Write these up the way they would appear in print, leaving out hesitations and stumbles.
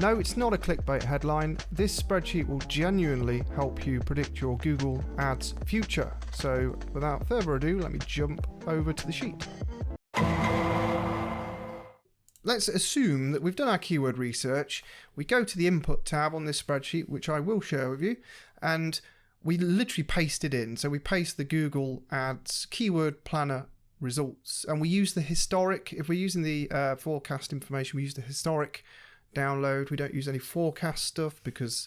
No, it's not a clickbait headline. This spreadsheet will genuinely help you predict your Google Ads future. So without further ado, let me jump over to the sheet. Let's assume that we've done our keyword research. We go to the input tab on this spreadsheet, which I will share with you, and we literally paste it in. So we paste the Google Ads keyword planner results, and we use the historic. If we're using the forecast information, we use the historic download. We don't use any forecast stuff because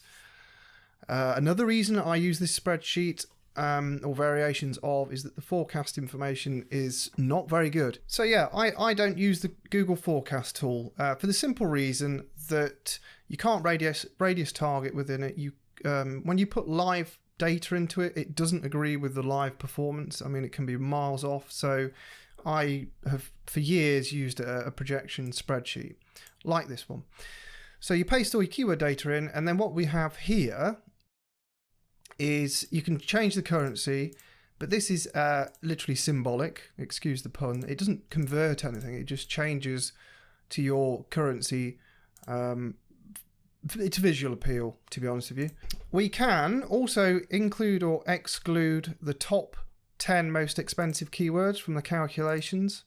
another reason I use this spreadsheet or variations of is that the forecast information is not very good. So yeah, I don't use the Google forecast tool for the simple reason that you can't radius target within it. You when you put live data into it, it doesn't agree with the live performance. I mean, it can be miles off. So I have for years used a projection spreadsheet like this one. So you paste all your keyword data in, and then what we have here is you can change the currency, but this is literally symbolic, excuse the pun. It doesn't convert anything, it just changes to your currency. It's visual appeal, to be honest with you. We can also include or exclude the top 10 most expensive keywords from the calculations.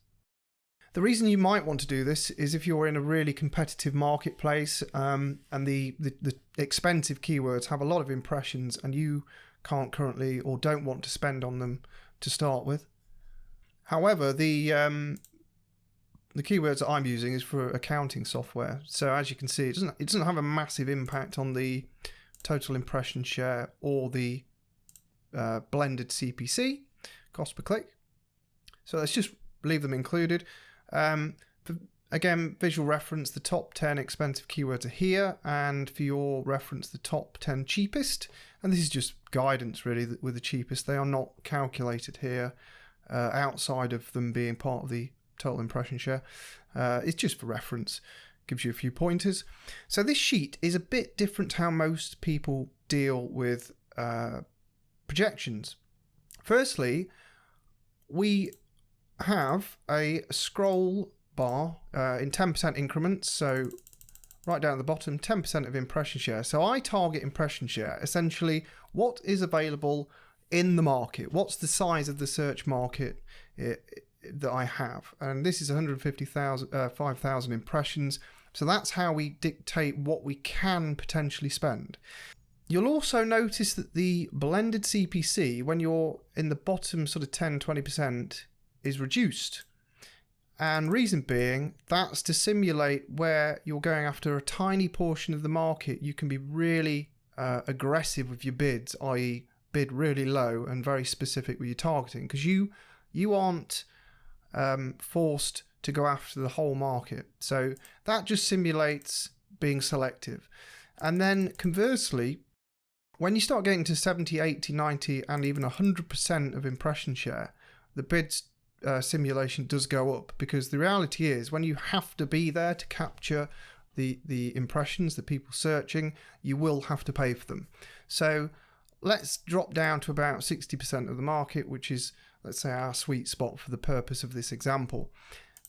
The reason you might want to do this is if you're in a really competitive marketplace and the expensive keywords have a lot of impressions and you can't currently or don't want to spend on them to start with. However, the keywords that I'm using is for accounting software. So as you can see, it doesn't have a massive impact on the total impression share or the blended CPC, cost per click. So let's just leave them included. Again, visual reference, the top 10 expensive keywords are here, and for your reference, the top 10 cheapest. And this is just guidance really with the cheapest. They are not calculated here outside of them being part of the total impression share. It's just for reference, gives you a few pointers. So this sheet is a bit different to how most people deal with projections. Firstly, we have a scroll bar in 10% increments, so right down at the bottom, 10% of impression share. So I target impression share, essentially what is available in the market, what's the size of the search market that I have, and this is 5,000 impressions, so that's how we dictate what we can potentially spend. You'll also notice that the blended CPC, when you're in the bottom sort of 10-20%, is reduced, and reason being that's to simulate where you're going after a tiny portion of the market. You can be really aggressive with your bids, i.e. bid really low and very specific with your targeting, because you aren't forced to go after the whole market. So that just simulates being selective. And then conversely, when you start getting to 70, 80, 90 and even 100% of impression share, the bids simulation does go up, because the reality is when you have to be there to capture the impressions, the people searching, you will have to pay for them. So let's drop down to about 60% of the market, which is, let's say, our sweet spot for the purpose of this example.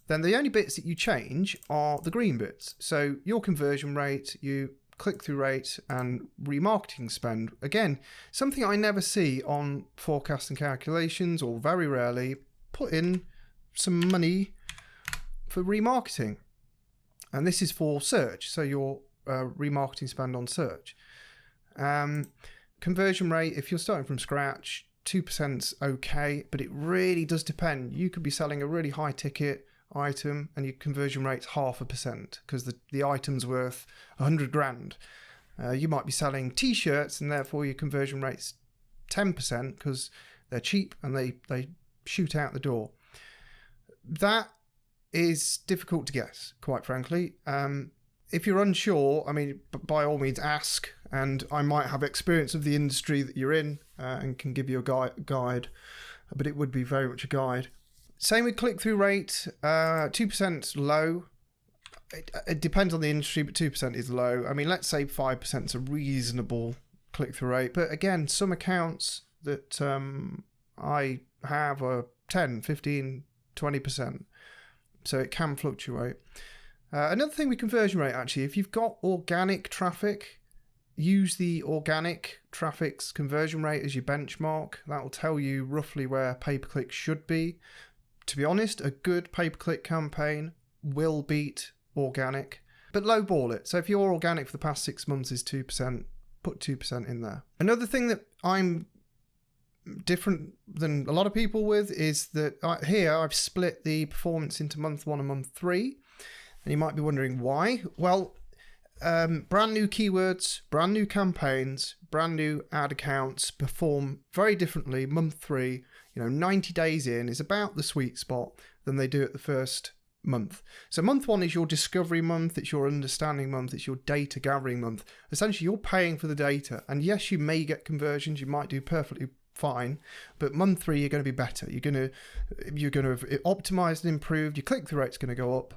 Then the only bits that you change are the green bits. So your conversion rate, you click-through rate, and remarketing spend. Again, something I never see on forecasting calculations, or very rarely. Put in some money for remarketing, and this is for search, so your remarketing spend on search. Conversion rate, if you're starting from scratch, 2%'s okay, but it really does depend. You could be selling a really high ticket item and your conversion rate's 0.5% because the item's worth 100 grand. You might be selling t-shirts and therefore your conversion rate's 10% because they're cheap and they shoot out the door. That is difficult to guess, quite frankly. If you're unsure, I mean, by all means ask, and I might have experience of the industry that you're in and can give you a guide, but it would be very much a guide. Same with click-through rate, 2% low. It depends on the industry, but 2% is low. I mean, let's say 5% is a reasonable click-through rate, but again, some accounts that I have are 10, 15, 20%. So it can fluctuate. Another thing with conversion rate, actually, if you've got organic traffic, use the organic traffic's conversion rate as your benchmark. That will tell you roughly where pay-per-click should be. To be honest, a good pay-per-click campaign will beat organic, but lowball it. So if your organic for the past 6 months is 2%, put 2% in there. Another thing that I'm different than a lot of people with is that here I've split the performance into month 1 and month 3. And you might be wondering why. Well, brand new keywords, brand new campaigns, brand new ad accounts perform very differently. Month 3, 90 days in is about the sweet spot than they do at the first month. So month 1 is your discovery month, it's your understanding month, it's your data gathering month. Essentially, you're paying for the data. And yes, you may get conversions, you might do perfectly fine, but month 3 you're going to be better. You're going to have optimized and improved. Your click-through rate's going to go up.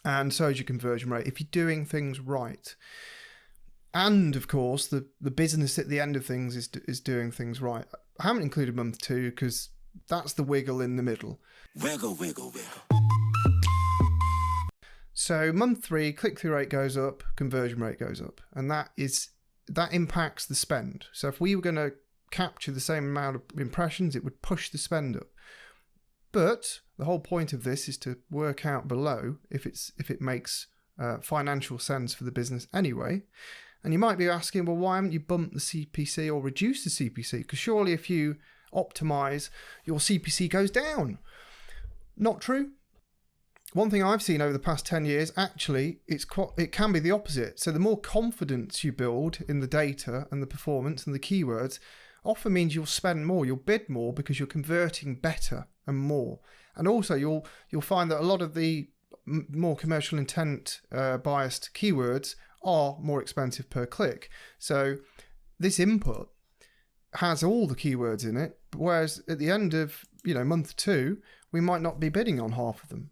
And so is your conversion rate if you're doing things right. And of course, the business at the end of things is doing things right. I haven't included month 2 because that's the wiggle in the middle. Wiggle, wiggle, wiggle. So month 3, click-through rate goes up, conversion rate goes up, and that impacts the spend. So if we were going to capture the same amount of impressions, it would push the spend up. But the whole point of this is to work out below if it makes financial sense for the business anyway. And you might be asking, well, why haven't you bumped the CPC or reduced the CPC? Because surely if you optimize, your CPC goes down. Not true. One thing I've seen over the past 10 years, actually, it can be the opposite. So the more confidence you build in the data and the performance and the keywords, often means you'll spend more, you'll bid more because you're converting better and more. And also you'll find that a lot of the more commercial intent biased keywords are more expensive per click. So this input has all the keywords in it, whereas at the end of month 2, we might not be bidding on half of them.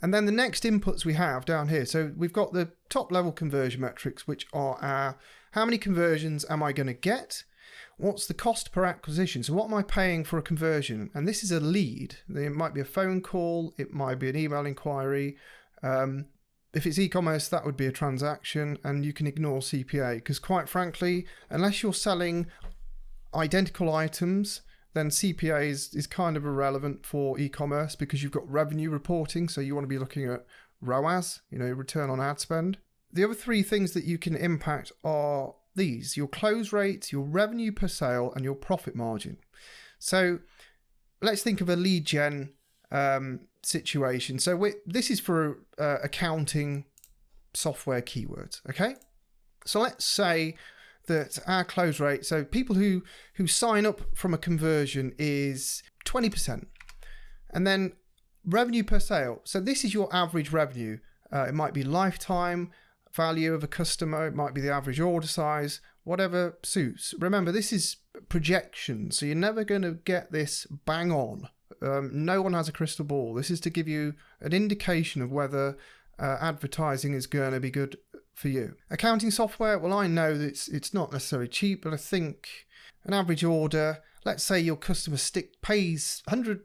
And then the next inputs we have down here. So we've got the top level conversion metrics, which are how many conversions am I going to get? What's the cost per acquisition? So what am I paying for a conversion? And this is a lead. It might be a phone call. It might be an email inquiry. If it's e-commerce, that would be a transaction, and you can ignore CPA because quite frankly, unless you're selling identical items, then CPA is kind of irrelevant for e-commerce because you've got revenue reporting. So you want to be looking at ROAS, return on ad spend. The other 3 things that you can impact are these: your close rates, your revenue per sale, and your profit margin. So let's think of a lead gen situation. So this is for accounting software keywords, okay? So let's say that our close rate, so people who sign up from a conversion is 20%. And then revenue per sale. So this is your average revenue. It might be lifetime value of a customer, it might be the average order size, whatever suits. Remember, this is projection, so you're never going to get this bang on. No one has a crystal ball. This is to give you an indication of whether advertising is going to be good for you. Accounting software, well, I know that it's not necessarily cheap, but I think an average order, let's say your customer pays 100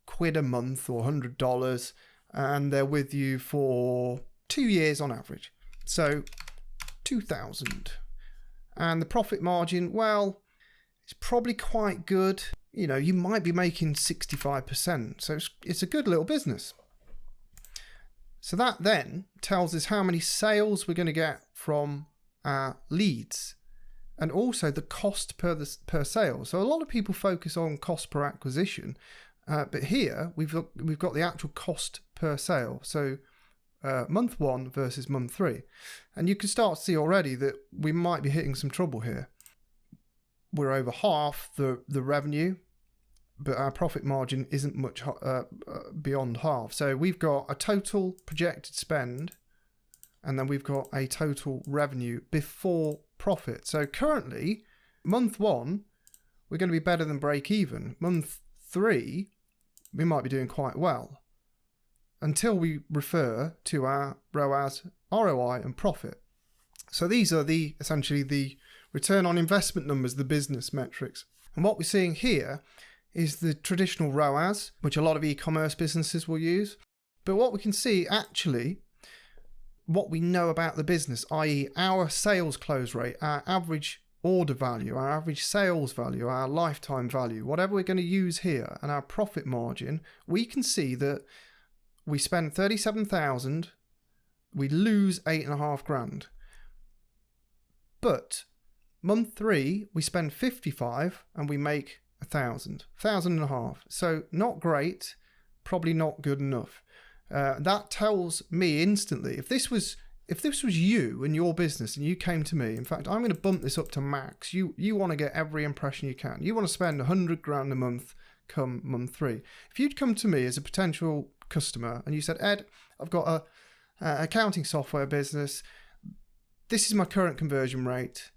quid a month or $100 and they're with you for 2 years on average. So 2,000. And the profit margin, well, it's probably quite good. You might be making 65%. So it's a good little business. So that then tells us how many sales we're going to get from our leads and also the cost per sale. So a lot of people focus on cost per acquisition, but here we've got the actual cost per sale. So month 1 versus month 3. And you can start to see already that we might be hitting some trouble here. We're over half the revenue, but our profit margin isn't much beyond half. So we've got a total projected spend, and then we've got a total revenue before profit. So currently, month 1, we're going to be better than break even. Month 3, we might be doing quite well until we refer to our ROAS, ROI, and profit. So these are essentially the return on investment numbers, the business metrics. And what we're seeing here is the traditional ROAS, which a lot of e-commerce businesses will use. But what we can see actually, what we know about the business, i.e. our sales close rate, our average order value, our average sales value, our lifetime value, whatever we're going to use here, and our profit margin, we can see that we spend 37,000, we lose 8.5 grand. But month 3, we spend 55 and we make 1,000, 1,500. So not great, probably not good enough. That tells me instantly, if this was you and your business and you came to me, in fact, I'm going to bump this up to max. You want to get every impression you can. You want to spend 100 grand a month come month 3. If you'd come to me as a potential customer and you said, Ed, I've got a accounting software business. This is my current conversion rate.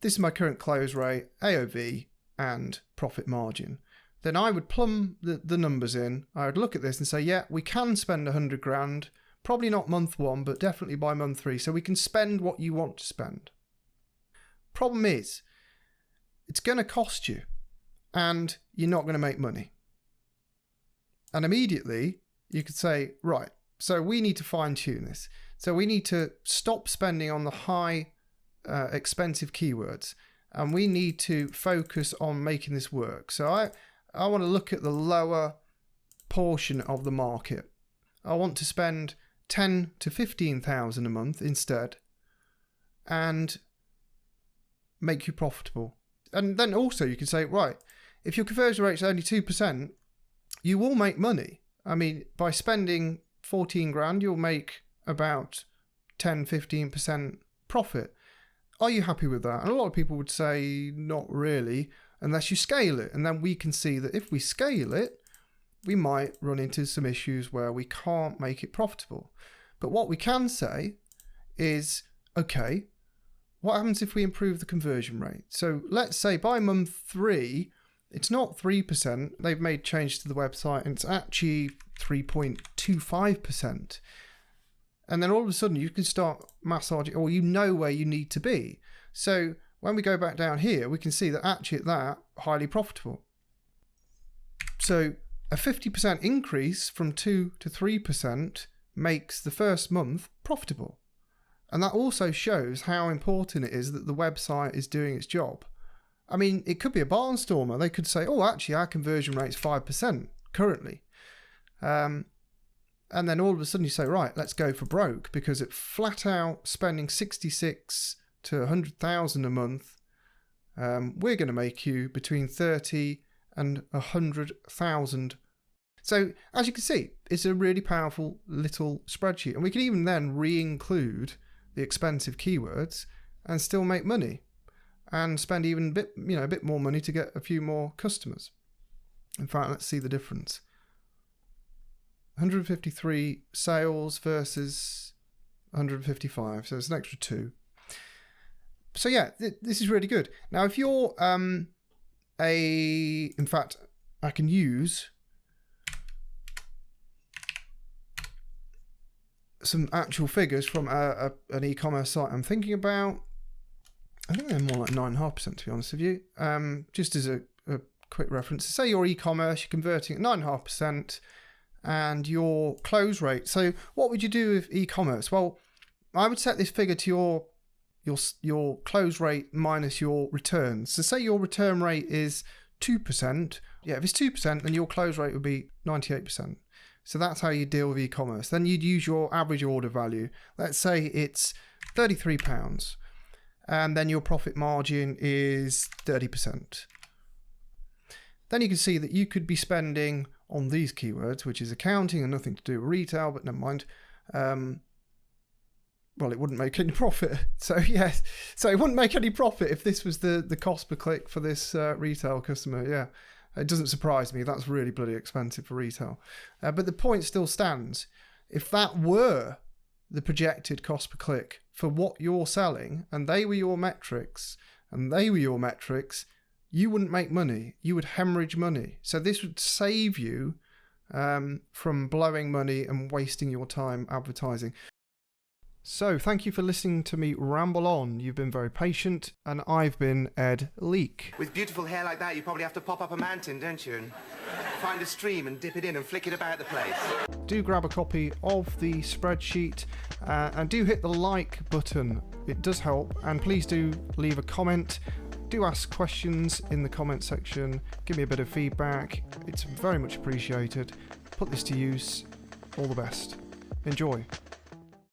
This is my current close rate, AOV, and profit margin. Then I would plumb the numbers in. I would look at this and say, yeah, we can spend 100 grand. Probably not month 1, but definitely by month 3. So we can spend what you want to spend. Problem is, it's going to cost you and you're not going to make money. And immediately you could say, right, so we need to fine tune this. So we need to stop spending on the high expensive keywords and we need to focus on making this work. So I want to look at the lower portion of the market. I want to spend 10 to 15,000 a month instead and make you profitable. And then also you can say, right, if your conversion rate is only 2%, you will make money. I mean, by spending 14 grand, you'll make about 10, 15% profit. Are you happy with that? And a lot of people would say, not really, unless you scale it. And then we can see that if we scale it, we might run into some issues where we can't make it profitable. But what we can say is, okay, what happens if we improve the conversion rate? So let's say by month 3, it's not 3%. They've made changes to the website and it's actually 3.25%. And then all of a sudden you can start massaging, or you know where you need to be. So when we go back down here, we can see that actually at that, highly profitable. So a 50% increase from 2 to 3% makes the first month profitable. And that also shows how important it is that the website is doing its job. I mean, it could be a barnstormer. They could say, oh, actually, our conversion rate's 5% currently. And then all of a sudden you say, right, let's go for broke, because it flat out spending 66 to 100,000 a month. We're going to make you between 30 and 100,000. So as you can see, it's a really powerful little spreadsheet. And we can even then re-include the expensive keywords and still make money and spend even a bit more money to get a few more customers. In fact, let's see the difference. 153 sales versus 155, so it's an extra 2. So yeah, this is really good. Now, if you're in fact, I can use some actual figures from an e-commerce site I'm thinking about. I think they're more like 9.5%, to be honest with you. Just as a quick reference, say your e-commerce, you're converting at 9.5%. And your close rate. So what would you do with e-commerce? Well, I would set this figure to your close rate minus your returns. So say your return rate is 2%. Yeah, if it's 2%, then your close rate would be 98%. So that's how you deal with e-commerce. Then you'd use your average order value. Let's say it's £33. And then your profit margin is 30%. Then you can see that you could be spending on these keywords, which is accounting and nothing to do with retail, but never mind. Well, it wouldn't make any profit. So yes, so it wouldn't make any profit if this was the cost per click for this retail customer. Yeah, it doesn't surprise me. That's really bloody expensive for retail. But the point still stands. If that were the projected cost per click for what you're selling, and they were your metrics, you wouldn't make money. You would hemorrhage money. So this would save you from blowing money and wasting your time advertising. So thank you for listening to me ramble on. You've been very patient, and I've been Ed Leek. With beautiful hair like that, you probably have to pop up a mountain, don't you? And find a stream and dip it in and flick it about the place. Do grab a copy of the spreadsheet and do hit the like button. It does help, and please do leave a comment. Do ask questions in the comment section. Give me a bit of feedback. It's very much appreciated. Put this to use. All the best. Enjoy.